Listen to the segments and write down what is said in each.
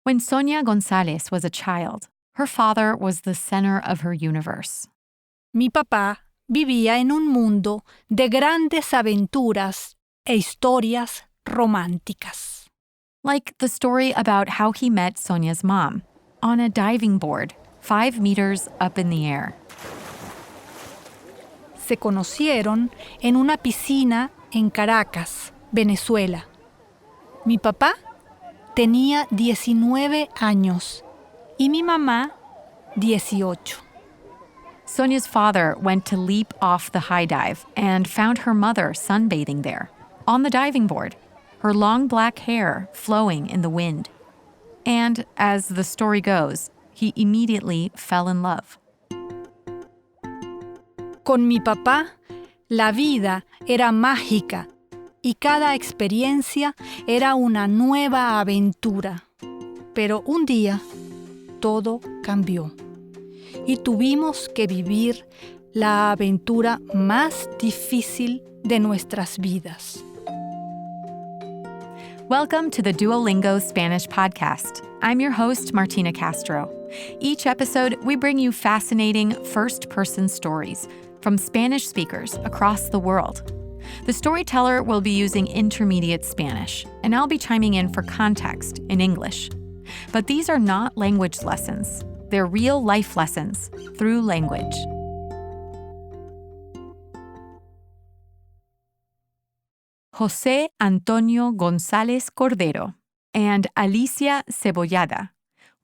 When Sonia González was a child, her father was the center of her universe. Mi papá vivía en un mundo de grandes aventuras e historias románticas. Like the story about how he met Sonia's mom on a diving board 5 meters up in the air. Se conocieron en una piscina en Caracas, Venezuela. Mi papá tenía 19 años y mi mamá 18. Sonia's father went to leap off the high dive and found her mother sunbathing there, on the diving board, her long black hair flowing in the wind. And, as the story goes, he immediately fell in love. Con mi papá, la vida era mágica y cada experiencia era una nueva aventura. Pero un día, todo cambió y tuvimos que vivir la aventura más difícil de nuestras vidas. Welcome to the Duolingo Spanish podcast. I'm your host, Martina Castro. Each episode, we bring you fascinating first-person stories from Spanish speakers across the world. The storyteller will be using intermediate Spanish, and I'll be chiming in for context in English. But these are not language lessons. They're real life lessons through language. José Antonio González Cordero and Alicia Cebollada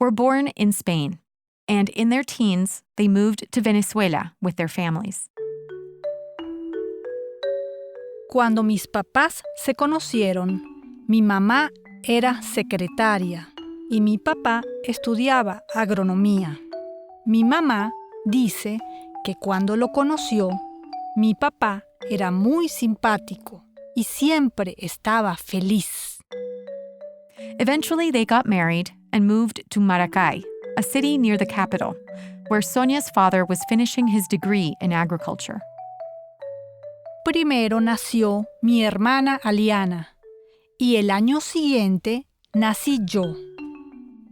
were born in Spain, and in their teens, they moved to Venezuela with their families. Cuando mis papás se conocieron, mi mamá era secretaria y mi papá estudiaba agronomía. Mi mamá dice que cuando lo conoció, mi papá era muy simpático y siempre estaba feliz. Eventually, they got married and moved to Maracay, a city near the capital, where Sonia's father was finishing his degree in agriculture. Primero nació mi hermana Aliana y el año siguiente nací yo.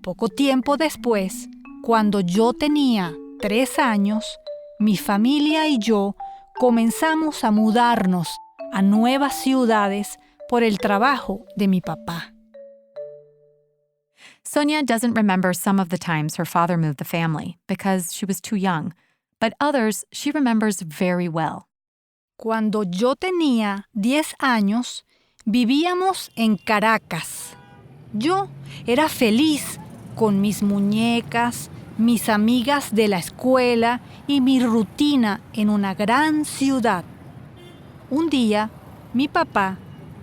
Poco tiempo después, cuando yo tenía 3 años, mi familia y yo comenzamos a mudarnos a nuevas ciudades por el trabajo de mi papá. Sonia doesn't remember some of the times her father moved the family because she was too young, but others she remembers very well. Cuando yo tenía 10 años, vivíamos en Caracas. Yo era feliz con mis muñecas, mis amigas de la escuela y mi rutina en una gran ciudad. Un día, mi papá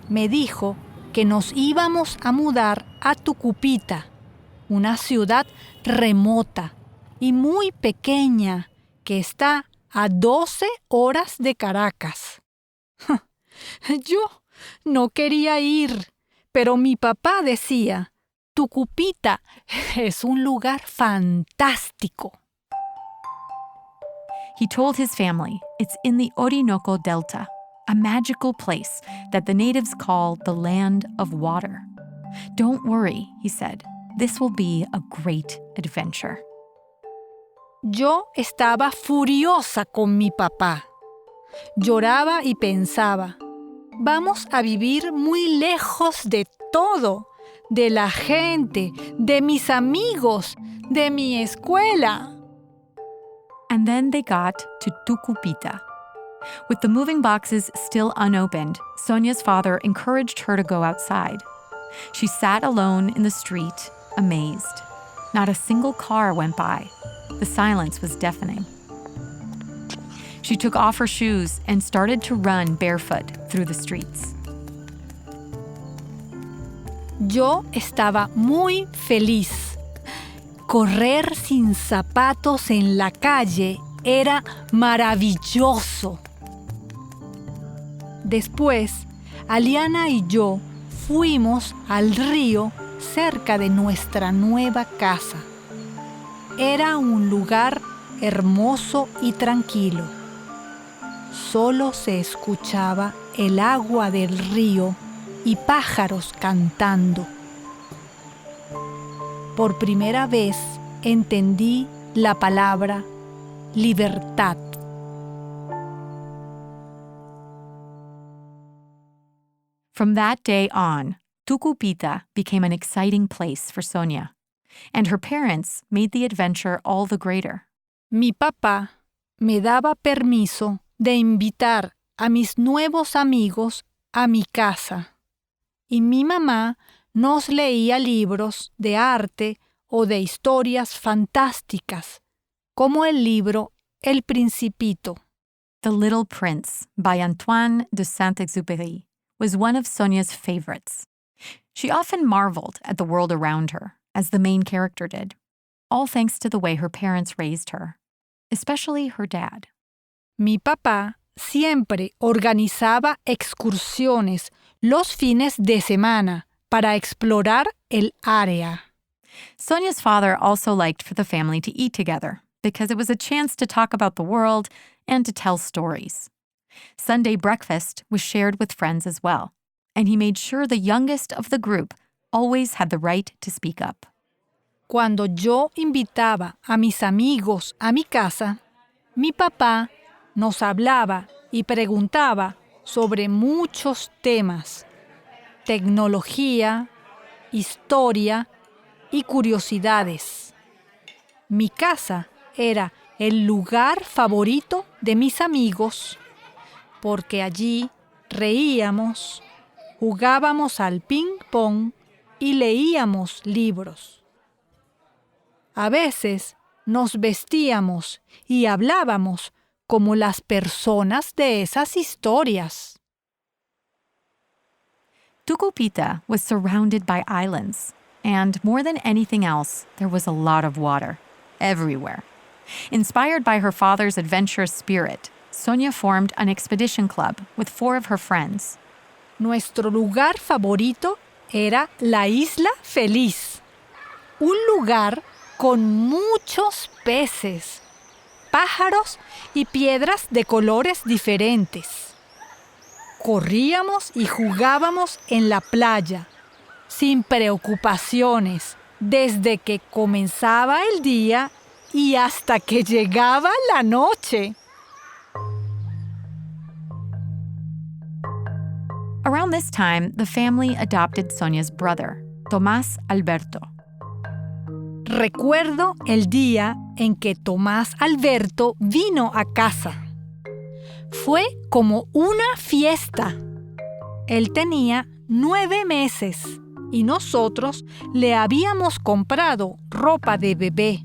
me dijo que nos íbamos a mudar a Tucupita, una ciudad remota y muy pequeña que está a 12 horas de Caracas. Yo no quería ir, pero mi papá decía, Tucupita es un lugar fantástico. He told his family it's in the Orinoco Delta, a magical place that the natives call the land of water. Don't worry, he said. This will be a great adventure. Yo estaba furiosa con mi papá. Lloraba y pensaba, vamos a vivir muy lejos de todo, de la gente, de mis amigos, de mi escuela. And then they got to Tucupita. With the moving boxes still unopened, Sonia's father encouraged her to go outside. She sat alone in the street, amazed. Not a single car went by. The silence was deafening. She took off her shoes and started to run barefoot through the streets. Yo estaba muy feliz. Correr sin zapatos en la calle era maravilloso. Después, Aliana y yo fuimos al río cerca de nuestra nueva casa. Era un lugar hermoso y tranquilo. Solo se escuchaba el agua del río y pájaros cantando. por primera vez entendí la palabra libertad. From that day on, Tucupita became an exciting place for Sonia, and her parents made the adventure all the greater. Mi papá me daba permiso de invitar a mis nuevos amigos a mi casa, y mi mamá nos leía libros de arte o de historias fantásticas, como el libro El Principito. The Little Prince by Antoine de Saint-Exupéry was one of Sonia's favorites. She often marveled at the world around her, as the main character did, all thanks to the way her parents raised her, especially her dad. Mi papá siempre organizaba excursiones los fines de semana para explorar el área. Sonia's father also liked for the family to eat together because it was a chance to talk about the world and to tell stories. Sunday breakfast was shared with friends as well, and he made sure the youngest of the group always had the right to speak up. Cuando yo invitaba a mis amigos a mi casa, mi papá nos hablaba y preguntaba sobre muchos temas: tecnología, historia y curiosidades. Mi casa era el lugar favorito de mis amigos porque allí reíamos, jugábamos al ping-pong y leíamos libros. A veces nos vestíamos y hablábamos como las personas de esas historias. Tucupita was surrounded by islands, and more than anything else, there was a lot of water, everywhere. Inspired by her father's adventurous spirit, Sonia formed an expedition club with 4 of her friends. Nuestro lugar favorito era la Isla Feliz, un lugar con muchos peces, pájaros y piedras de colores diferentes. Corríamos y jugábamos en la playa, sin preocupaciones, desde que comenzaba el día y hasta que llegaba la noche. Around this time, the family adopted Sonia's brother, Tomás Alberto. Recuerdo el día en que Tomás Alberto vino a casa. Fue como una fiesta. Él tenía 9 meses y nosotros le habíamos comprado ropa de bebé.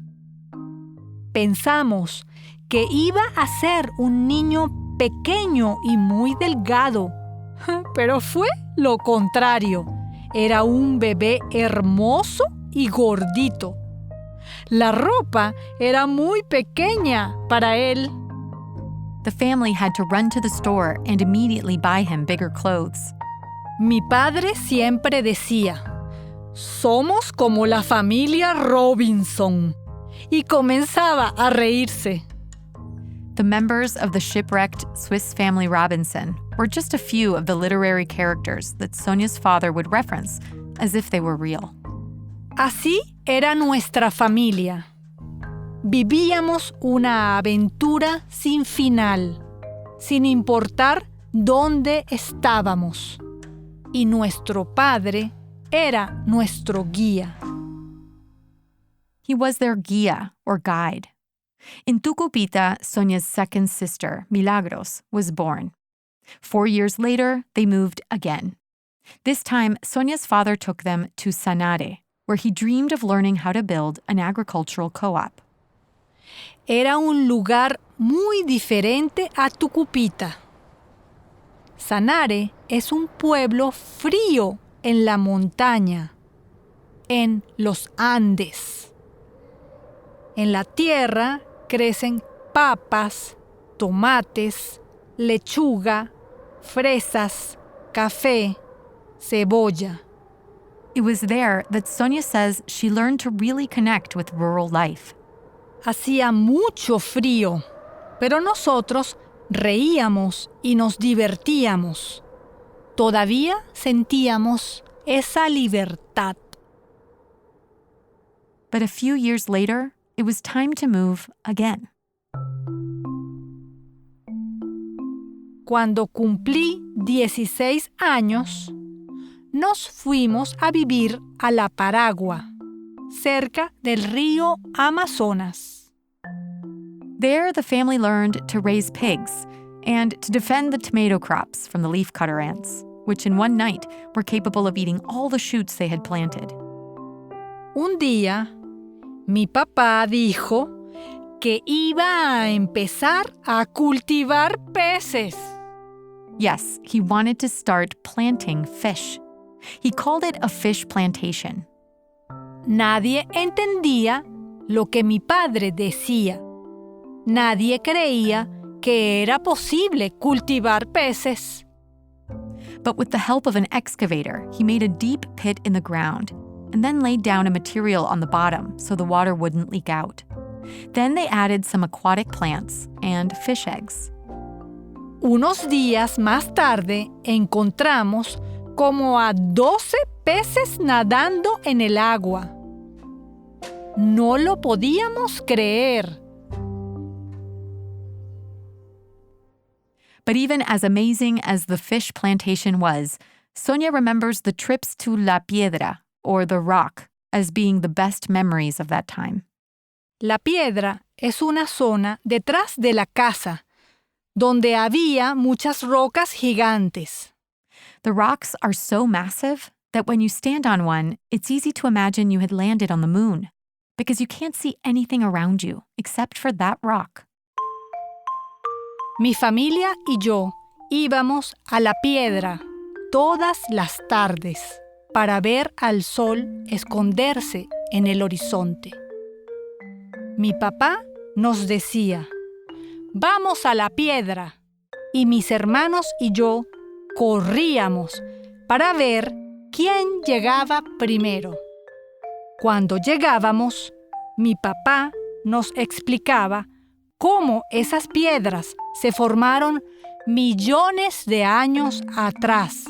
Pensamos que iba a ser un niño pequeño y muy delgado, pero fue lo contrario. Era un bebé hermoso y gordito. La ropa era muy pequeña para él. The family had to run to the store and immediately buy him bigger clothes. Mi padre siempre decía: "Somos como la familia Robinson", y comenzaba a reírse. The members of the shipwrecked Swiss family Robinson were just a few of the literary characters that Sonia's father would reference as if they were real. Así era nuestra familia. Vivíamos una aventura sin final, sin importar dónde estábamos. Y nuestro padre era nuestro guía. He was their guía, or guide. In Tucupita, Sonia's second sister, Milagros, was born. 4 years later, they moved again. This time, Sonia's father took them to Sanare, where he dreamed of learning how to build an agricultural co-op. Era un lugar muy diferente a Tucupita. Sanare es un pueblo frío en la montaña, en los Andes. En la tierra crecen papas, tomates, lechuga, fresas, café, cebolla. It was there that Sonia says she learned to really connect with rural life. Hacía mucho frío, pero nosotros reíamos y nos divertíamos. Todavía sentíamos esa libertad. But a few years later, it was time to move again. Cuando cumplí 16 años, nos fuimos a vivir a La Paragua, cerca del río Amazonas. There, the family learned to raise pigs and to defend the tomato crops from the leafcutter ants, which in one night were capable of eating all the shoots they had planted. Un día, mi papá dijo que iba a empezar a cultivar peces. Yes, he wanted to start planting fish. He called it a fish plantation. Nadie entendía lo que mi padre decía. Nadie creía que era posible cultivar peces. But with the help of an excavator, he made a deep pit in the ground and then laid down a material on the bottom so the water wouldn't leak out. Then they added some aquatic plants and fish eggs. Unos días más tarde encontramos como a 12 peces nadando en el agua. No lo podíamos creer. But even as amazing as the fish plantation was, Sonia remembers the trips to La Piedra, or the Rock, as being the best memories of that time. La Piedra es una zona detrás de la casa, donde había muchas rocas gigantes. The rocks are so massive that when you stand on one, it's easy to imagine you had landed on the moon, because you can't see anything around you except for that rock. Mi familia y yo íbamos a La Piedra todas las tardes para ver al sol esconderse en el horizonte. Mi papá nos decía, «Vamos a La Piedra», y mis hermanos y yo corríamos para ver quién llegaba primero. Cuando llegábamos, mi papá nos explicaba cómo esas piedras se formaron millones de años atrás,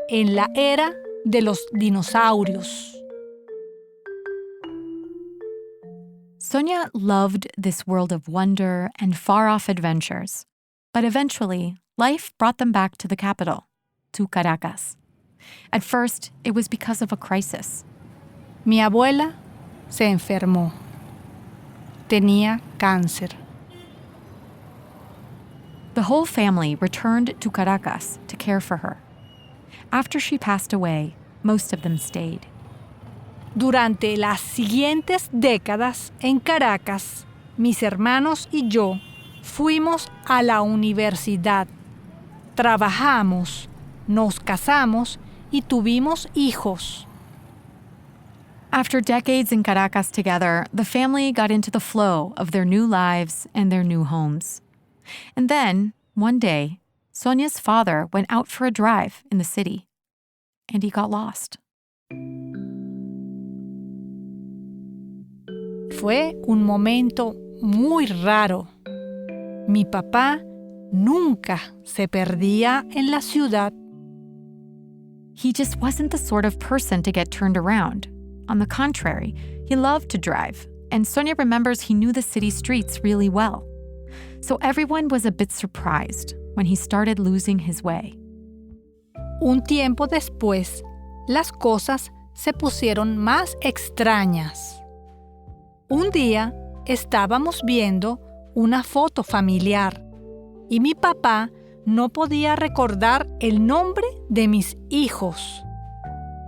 en la era de los dinosaurios. Sonia loved this world of wonder and far-off adventures. But eventually, life brought them back to the capital, to Caracas. At first, it was because of a crisis. Mi abuela se enfermó. Tenía cáncer. The whole family returned to Caracas to care for her. After she passed away, most of them stayed. Durante las siguientes décadas en Caracas, mis hermanos y yo fuimos a la universidad. Trabajamos, nos casamos y tuvimos hijos. After decades in Caracas together, the family got into the flow of their new lives and their new homes. And then, one day, Sonia's father went out for a drive in the city, and he got lost. Fue un momento muy raro. Mi papá nunca se perdía en la ciudad. He just wasn't the sort of person to get turned around. On the contrary, he loved to drive, and Sonia remembers he knew the city streets really well. So everyone was a bit surprised when he started losing his way. Un tiempo después, las cosas se pusieron más extrañas. Un día estábamos viendo una foto familiar y mi papá no podía recordar el nombre de mis hijos.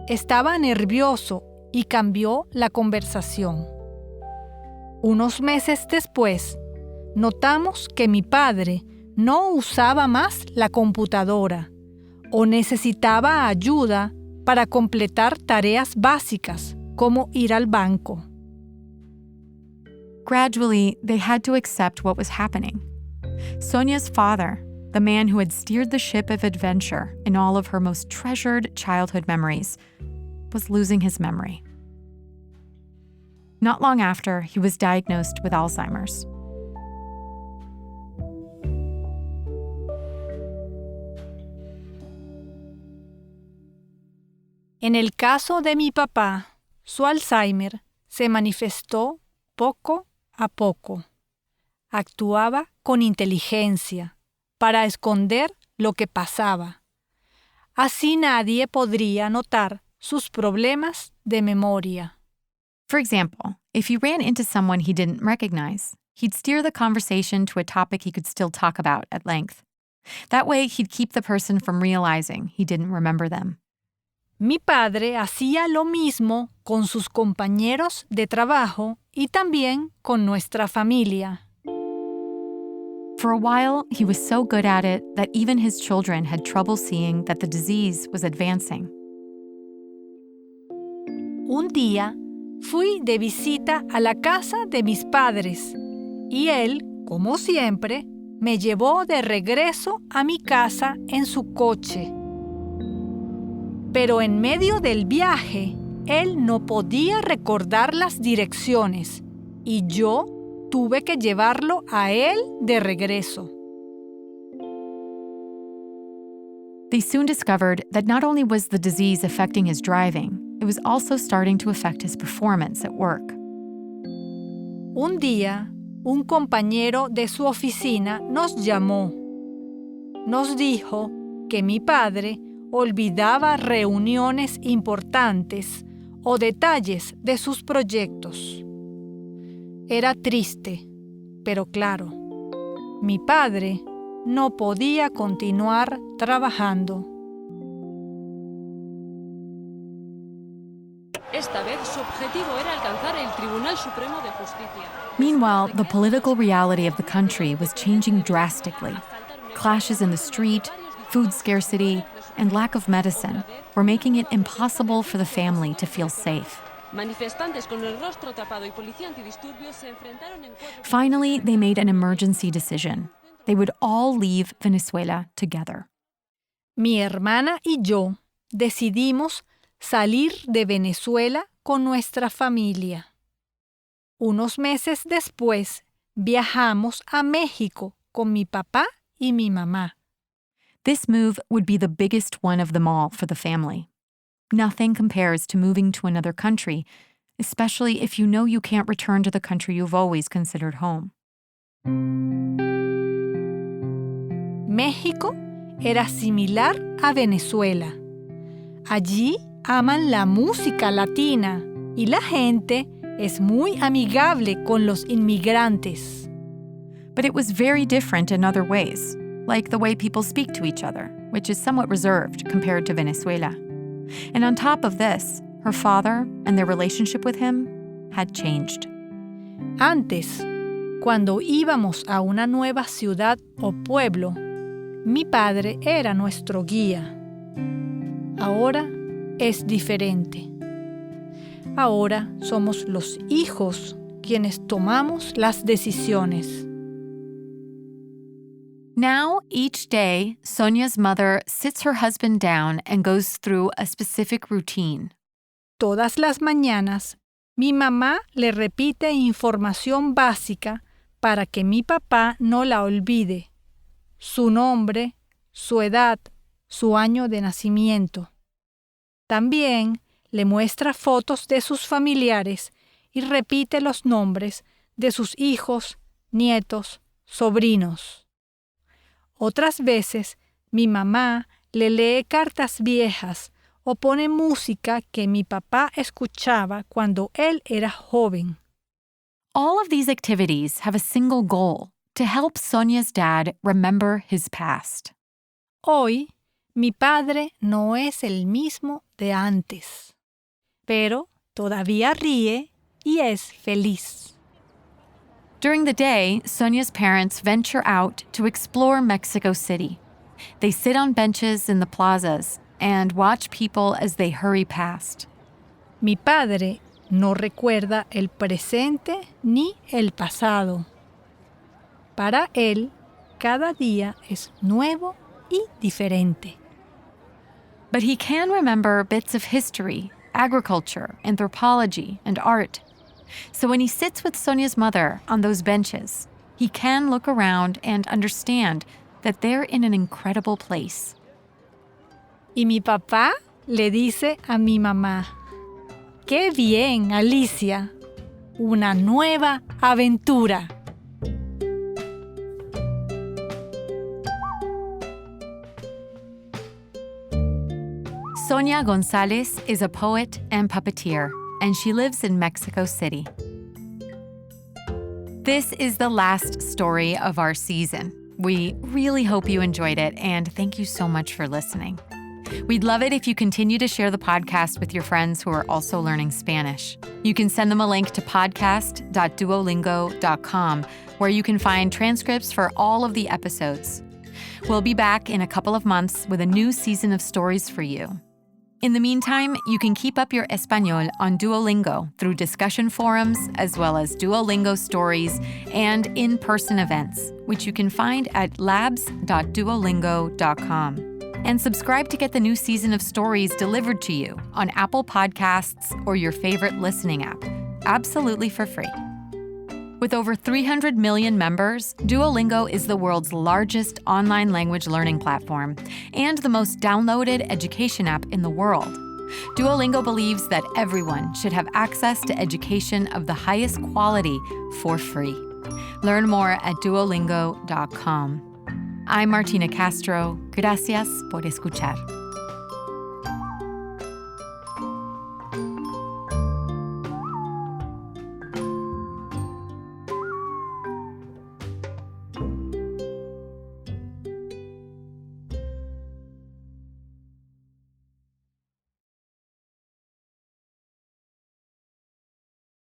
Estaba nervioso y cambió la conversación. Unos meses después, notamos que mi padre no usaba más la computadora o necesitaba ayuda para completar tareas básicas como ir al banco. Gradually, they had to accept what was happening. Sonia's father, the man who had steered the ship of adventure in all of her most treasured childhood memories, was losing his memory. Not long after, he was diagnosed with Alzheimer's. En el caso de mi papá, su Alzheimer se manifestó poco a poco. Actuaba con inteligencia para esconder lo que pasaba. Así nadie podría notar sus problemas de memoria. For example, if he ran into someone he didn't recognize, he'd steer the conversation to a topic he could still talk about at length. That way, he'd keep the person from realizing he didn't remember them. Mi padre hacía lo mismo con sus compañeros de trabajo y también con nuestra familia. For a while, he was so good at it that even his children had trouble seeing that the disease was advancing. Un día, fui de visita a la casa de mis padres y él, como siempre, me llevó de regreso a mi casa en su coche. Pero en medio del viaje, él no podía recordar las direcciones y yo tuve que llevarlo a él de regreso. They soon discovered that not only was the disease affecting his driving, it was also starting to affect his performance at work. Un día, un compañero de su oficina nos llamó. Nos dijo que mi padre olvidaba reuniones importantes o detalles de sus proyectos. Era triste, pero claro, mi padre no podía continuar trabajando. Esta vez su objetivo era alcanzar el Tribunal Supremo de Justicia. Meanwhile, the political reality of the country was changing drastically. Clashes in the street, food scarcity, and lack of medicine were making it impossible for the family to feel safe. Manifestantes con el rostro tapado y policía antidisturbios se enfrentaron en cuatro. Finally, they made an emergency decision. They would all leave Venezuela together. Mi hermana y yo decidimos salir de Venezuela con nuestra familia. Unos meses después, viajamos a México con mi papá y mi mamá. This move would be the biggest one of them all for the family. Nothing compares to moving to another country, especially if you know you can't return to the country you've always considered home. México era similar a Venezuela. Allí aman la música latina y la gente es muy amigable con los inmigrantes. But it was very different in other ways, like the way people speak to each other, which is somewhat reserved compared to Venezuela. And on top of this, her father and their relationship with him had changed. Antes, cuando íbamos a una nueva ciudad o pueblo, mi padre era nuestro guía. Ahora es diferente. Ahora somos los hijos quienes tomamos las decisiones. Now, each day, Sonia's mother sits her husband down and goes through a specific routine. Todas las mañanas, mi mamá le repite información básica para que mi papá no la olvide. Su nombre, su edad, su año de nacimiento. También le muestra fotos de sus familiares y repite los nombres de sus hijos, nietos, sobrinos. Otras veces, mi mamá le lee cartas viejas o pone música que mi papá escuchaba cuando él era joven. All of these activities have a single goal: to help Sonia's dad remember his past. Hoy, mi padre no es el mismo de antes, pero todavía ríe y es feliz. During the day, Sonia's parents venture out to explore Mexico City. They sit on benches in the plazas and watch people as they hurry past. Mi padre no recuerda el presente ni el pasado. Para él, cada día es nuevo y diferente. But he can remember bits of history, agriculture, anthropology, and art. So when he sits with Sonia's mother on those benches, he can look around and understand that they're in an incredible place. Y mi papá le dice a mi mamá: «¡Qué bien, Alicia! una nueva aventura. Sonia Gonzalez is a poet and puppeteer, and she lives in Mexico City. This is the last story of our season. We really hope you enjoyed it, and thank you so much for listening. We'd love it if you continue to share the podcast with your friends who are also learning Spanish. You can send them a link to podcast.duolingo.com, where you can find transcripts for all of the episodes. We'll be back in a couple of months with a new season of stories for you. In the meantime, you can keep up your Español on Duolingo through discussion forums, as well as Duolingo stories and in-person events, which you can find at labs.duolingo.com. And subscribe to get the new season of stories delivered to you on Apple Podcasts or your favorite listening app, absolutely for free. With over 300 million members, Duolingo is the world's largest online language learning platform and the most downloaded education app in the world. Duolingo believes that everyone should have access to education of the highest quality for free. Learn more at duolingo.com. I'm Martina Castro. Gracias por escuchar.